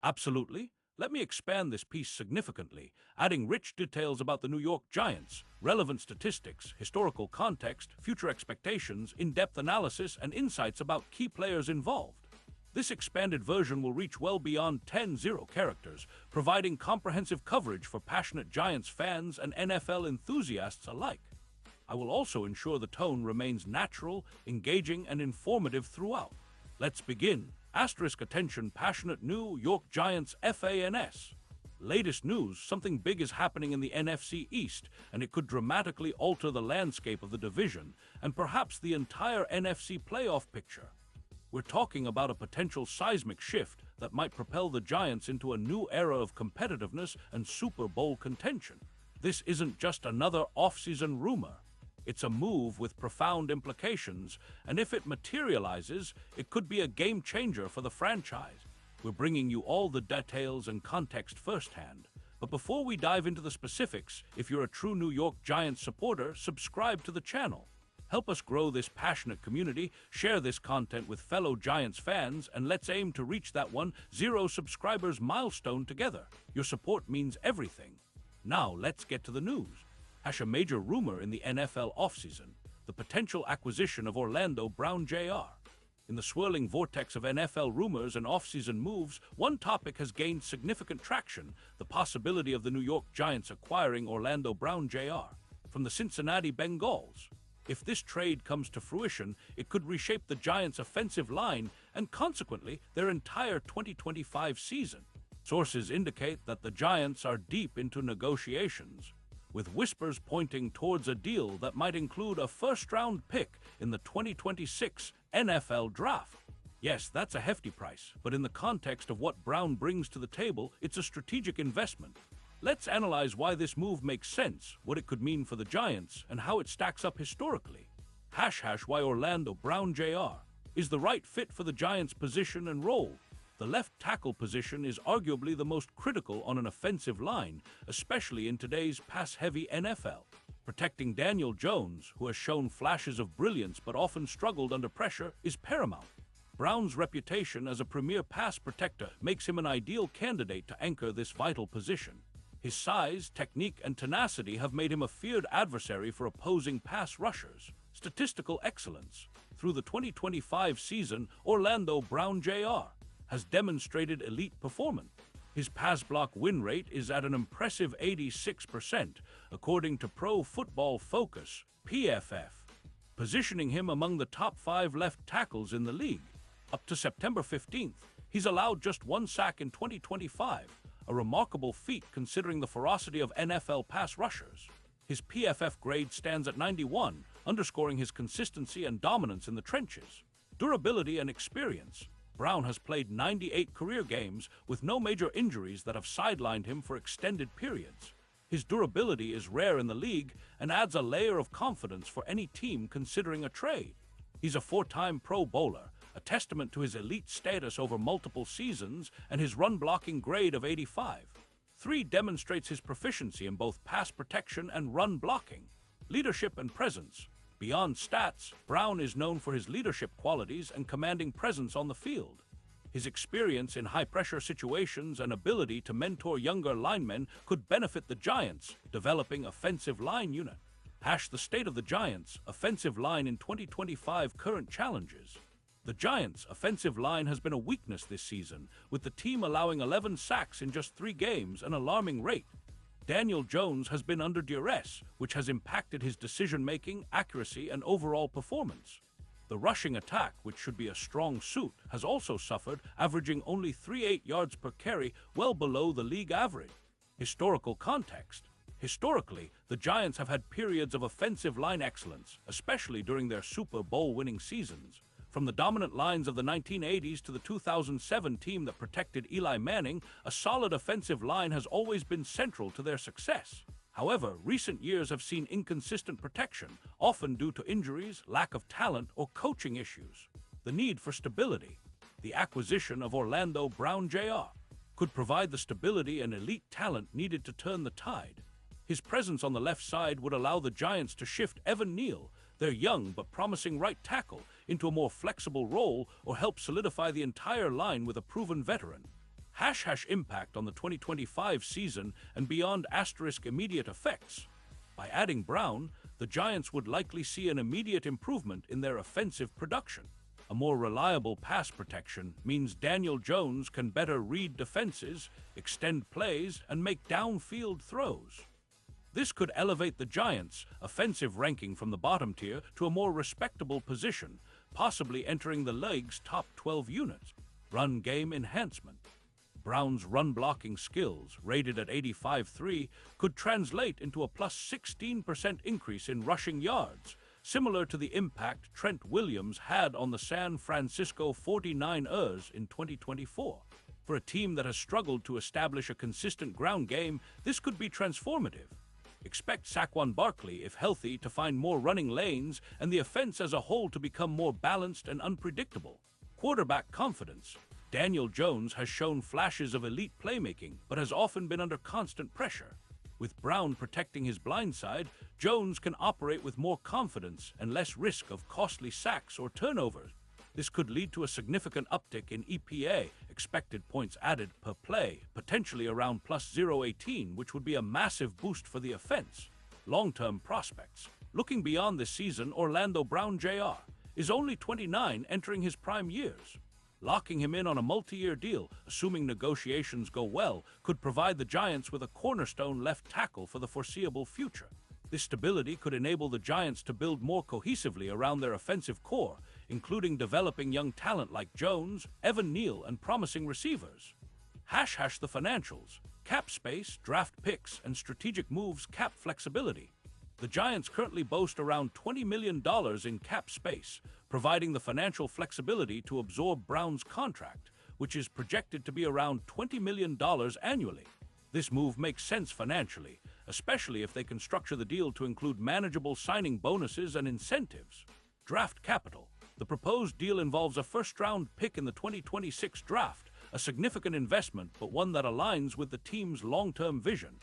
Absolutely. Let me expand this piece significantly, adding rich details about the New York Giants, relevant statistics, historical context, future expectations, in-depth analysis, and insights about key players involved. This expanded version will reach well beyond 10 characters, providing comprehensive coverage for passionate Giants fans and NFL enthusiasts alike. I will also ensure the tone remains natural, engaging, and informative throughout. Let's begin. Asterisk attention, passionate New York Giants fans. Latest news, something big is happening in the NFC East, and it could dramatically alter the landscape of the division, and perhaps the entire NFC playoff picture. We're talking about a potential seismic shift that might propel the Giants into a new era of competitiveness and Super Bowl contention. This isn't just another offseason rumor. It's a move with profound implications, and if it materializes, it could be a game changer for the franchise. We're bringing you all the details and context firsthand. But before we dive into the specifics, if you're a true New York Giants supporter, subscribe to the channel. Help us grow this passionate community, share this content with fellow Giants fans, and let's aim to reach that 1,000 subscribers milestone together. Your support means everything. Now, let's get to the news. A major rumor in the NFL offseason, the potential acquisition of Orlando Brown Jr. In the swirling vortex of NFL rumors and offseason moves, one topic has gained significant traction, the possibility of the New York Giants acquiring Orlando Brown Jr. from the Cincinnati Bengals. If this trade comes to fruition, it could reshape the Giants' offensive line and consequently their entire 2025 season. Sources indicate that the Giants are deep into negotiations, with whispers pointing towards a deal that might include a first-round pick in the 2026 NFL Draft. Yes, that's a hefty price, but in the context of what Brown brings to the table, it's a strategic investment. Let's analyze why this move makes sense, what it could mean for the Giants, and how it stacks up historically. Why Orlando Brown Jr. is the right fit for the Giants' position and role. The left tackle position is arguably the most critical on an offensive line, especially in today's pass-heavy NFL. Protecting Daniel Jones, who has shown flashes of brilliance but often struggled under pressure, is paramount. Brown's reputation as a premier pass protector makes him an ideal candidate to anchor this vital position. His size, technique, and tenacity have made him a feared adversary for opposing pass rushers. Statistical excellence. Through the 2025 season, Orlando Brown Jr. has demonstrated elite performance. His pass block win rate is at an impressive 86%, according to Pro Football Focus, PFF, positioning him among the top 5 left tackles in the league. Up to September 15th, he's allowed just 1 sack in 2025, a remarkable feat considering the ferocity of NFL pass rushers. His PFF grade stands at 91, underscoring his consistency and dominance in the trenches. Durability and experience. Brown has played 98 career games with no major injuries that have sidelined him for extended periods. His durability is rare in the league and adds a layer of confidence for any team considering a trade. He's a 4-time Pro Bowler, a testament to his elite status over multiple seasons and his run-blocking grade of 85. 3 demonstrates his proficiency in both pass protection and run blocking. Leadership and presence. Beyond stats, Brown is known for his leadership qualities and commanding presence on the field. His experience in high-pressure situations and ability to mentor younger linemen could benefit the Giants' developing offensive line unit. The state of the Giants' offensive line in 2025 current challenges. The Giants' offensive line has been a weakness this season, with the team allowing 11 sacks in just 3 games, an alarming rate. Daniel Jones has been under duress, which has impacted his decision-making, accuracy, and overall performance. The rushing attack, which should be a strong suit, has also suffered, averaging only 3.8 yards per carry, well below the league average. Historical context. Historically, the Giants have had periods of offensive line excellence, especially during their Super Bowl winning seasons. From the dominant lines of the 1980s to the 2007 team that protected Eli Manning, a solid offensive line has always been central to their success. However, recent years have seen inconsistent protection, often due to injuries, lack of talent, or coaching issues. The need for stability. The acquisition of Orlando Brown Jr. could provide the stability and elite talent needed to turn the tide. His presence on the left side would allow the Giants to shift Evan Neal, their young but promising right tackle, into a more flexible role or help solidify the entire line with a proven veteran. Impact on the 2025 season and beyond * immediate effects. By adding Brown, the Giants would likely see an immediate improvement in their offensive production. A more reliable pass protection means Daniel Jones can better read defenses, extend plays, and make downfield throws. This could elevate the Giants' offensive ranking from the bottom tier to a more respectable position, possibly entering the league's top 12 units. Run game enhancement. Brown's run-blocking skills, rated at 85.3, could translate into a plus 16% increase in rushing yards, similar to the impact Trent Williams had on the San Francisco 49ers in 2024. For a team that has struggled to establish a consistent ground game, this could be transformative. Expect Saquon Barkley, if healthy, to find more running lanes and the offense as a whole to become more balanced and unpredictable. Quarterback confidence. Daniel Jones has shown flashes of elite playmaking, but has often been under constant pressure. With Brown protecting his blind side, Jones can operate with more confidence and less risk of costly sacks or turnovers. This could lead to a significant uptick in EPA, expected points added per play, potentially around plus 0.18, which would be a massive boost for the offense. Long-term prospects. Looking beyond this season, Orlando Brown Jr. is only 29, entering his prime years. Locking him in on a multi-year deal, assuming negotiations go well, could provide the Giants with a cornerstone left tackle for the foreseeable future. This stability could enable the Giants to build more cohesively around their offensive core, including developing young talent like Jones, Evan Neal, and promising receivers. The financials. Cap space, draft picks, and strategic moves cap flexibility. The Giants currently boast around $20 million in cap space, providing the financial flexibility to absorb Brown's contract, which is projected to be around $20 million annually. This move makes sense financially, especially if they can structure the deal to include manageable signing bonuses and incentives. Draft capital. The proposed deal involves a first-round pick in the 2026 draft, a significant investment, but one that aligns with the team's long-term vision.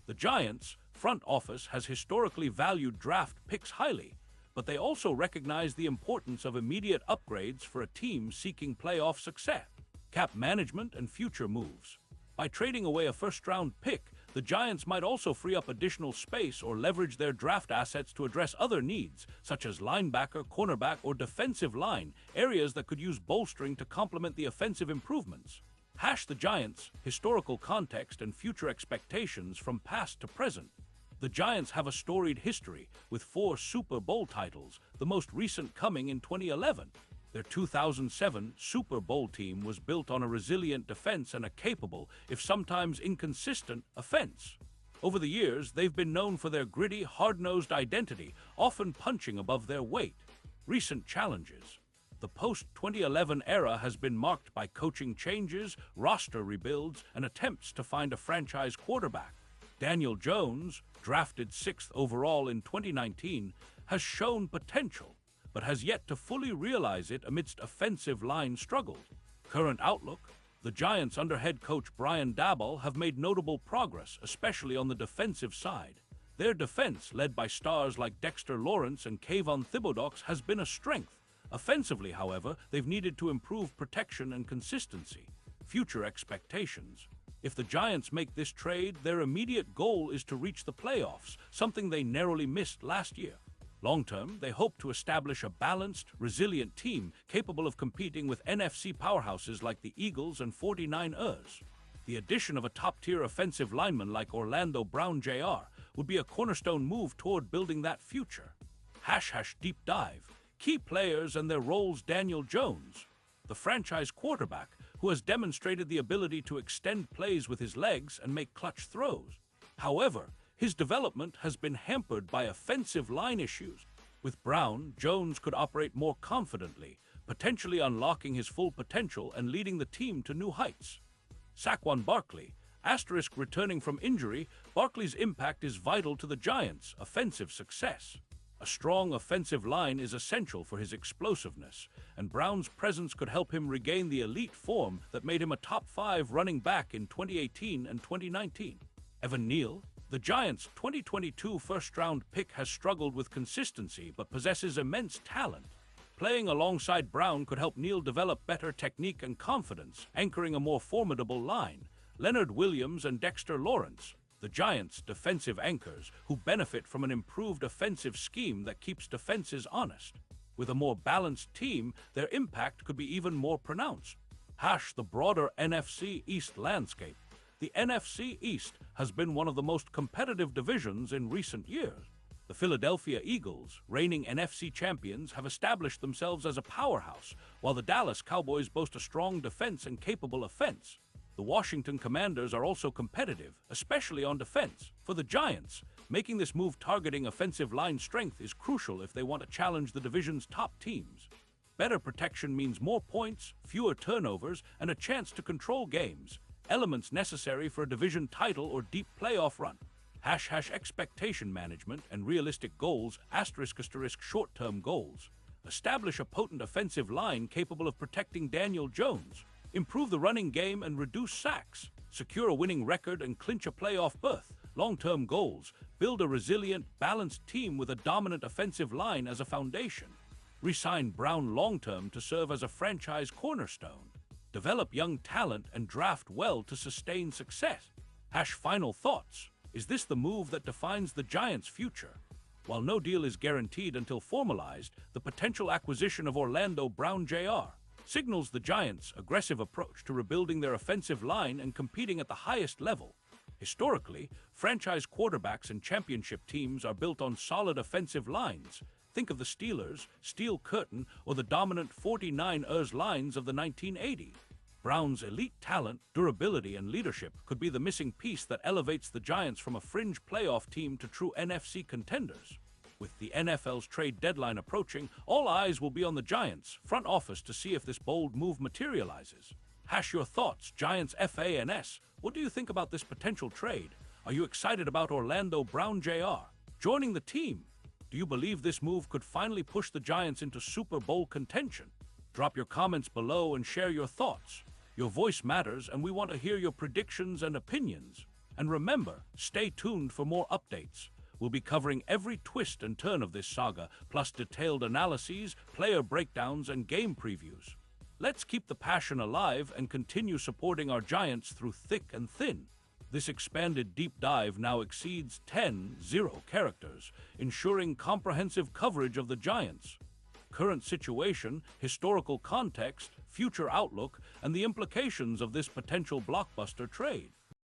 The Giants' front office has historically valued draft picks highly, but they also recognize the importance of immediate upgrades for a team seeking playoff success. Cap management and future moves. By trading away a first-round pick, the Giants might also free up additional space or leverage their draft assets to address other needs, such as linebacker, cornerback, or defensive line, areas that could use bolstering to complement the offensive improvements. The Giants' historical context and future expectations from past to present. The Giants have a storied history, with 4 Super Bowl titles, the most recent coming in 2011. Their 2007 Super Bowl team was built on a resilient defense and a capable, if sometimes inconsistent, offense. Over the years, they've been known for their gritty, hard-nosed identity, often punching above their weight. Recent challenges. The post-2011 era has been marked by coaching changes, roster rebuilds, and attempts to find a franchise quarterback. Daniel Jones, drafted 6th overall in 2019, has shown potential, but has yet to fully realize it amidst offensive line struggles. Current outlook. The Giants under head coach Brian Daboll have made notable progress, especially on the defensive side. Their defense, led by stars like Dexter Lawrence and Kayvon Thibodeaux, has been a strength. Offensively, however, they've needed to improve protection and consistency. Future expectations. If the Giants make this trade, their immediate goal is to reach the playoffs, something they narrowly missed last year. Long-term, they hope to establish a balanced, resilient team capable of competing with NFC powerhouses like the Eagles and 49ers. The addition of a top-tier offensive lineman like Orlando Brown Jr. would be a cornerstone move toward building that future. Deep dive. Key players and their roles. Daniel Jones, the franchise quarterback, who has demonstrated the ability to extend plays with his legs and make clutch throws. However, his development has been hampered by offensive line issues. With Brown, Jones could operate more confidently, potentially unlocking his full potential and leading the team to new heights. Saquon Barkley, returning from injury, Barkley's impact is vital to the Giants' offensive success. A strong offensive line is essential for his explosiveness, and Brown's presence could help him regain the elite form that made him a top 5 running back in 2018 and 2019. Evan Neal, the Giants' 2022 first-round pick, has struggled with consistency but possesses immense talent. Playing alongside Brown could help Neal develop better technique and confidence, anchoring a more formidable line. Leonard Williams and Dexter Lawrence, the Giants' defensive anchors, who benefit from an improved offensive scheme that keeps defenses honest. With a more balanced team, their impact could be even more pronounced. The broader NFC East landscape. The NFC East has been one of the most competitive divisions in recent years. The Philadelphia Eagles, reigning NFC champions, have established themselves as a powerhouse, while the Dallas Cowboys boast a strong defense and capable offense. The Washington Commanders are also competitive, especially on defense. For the Giants, making this move targeting offensive line strength is crucial if they want to challenge the division's top teams. Better protection means more points, fewer turnovers, and a chance to control games, elements necessary for a division title or deep playoff run. Expectation management and realistic goals, *** short-term goals. Establish a potent offensive line capable of protecting Daniel Jones. Improve the running game and reduce sacks. Secure a winning record and clinch a playoff berth. Long-term goals. Build a resilient, balanced team with a dominant offensive line as a foundation. Re-sign Brown long-term to serve as a franchise cornerstone. Develop young talent and draft well to sustain success. Final thoughts. Is this the move that defines the Giants' future? While no deal is guaranteed until formalized, the potential acquisition of Orlando Brown Jr. signals the Giants' aggressive approach to rebuilding their offensive line and competing at the highest level. Historically, franchise quarterbacks and championship teams are built on solid offensive lines. Think of the Steelers, Steel Curtain, or the dominant 49ers lines of the 1980s. Brown's elite talent, durability, and leadership could be the missing piece that elevates the Giants from a fringe playoff team to true NFC contenders. With the NFL's trade deadline approaching, all eyes will be on the Giants' front office to see if this bold move materializes. Your thoughts, Giants FANS. What do you think about this potential trade? Are you excited about Orlando Brown Jr. joining the team? Do you believe this move could finally push the Giants into Super Bowl contention? Drop your comments below and share your thoughts. Your voice matters, and we want to hear your predictions and opinions. And remember, stay tuned for more updates. We'll be covering every twist and turn of this saga, plus detailed analyses, player breakdowns, and game previews. Let's keep the passion alive and continue supporting our Giants through thick and thin. This expanded deep dive now exceeds 10,000 characters, ensuring comprehensive coverage of the Giants' current situation, historical context, future outlook, and the implications of this potential blockbuster trade.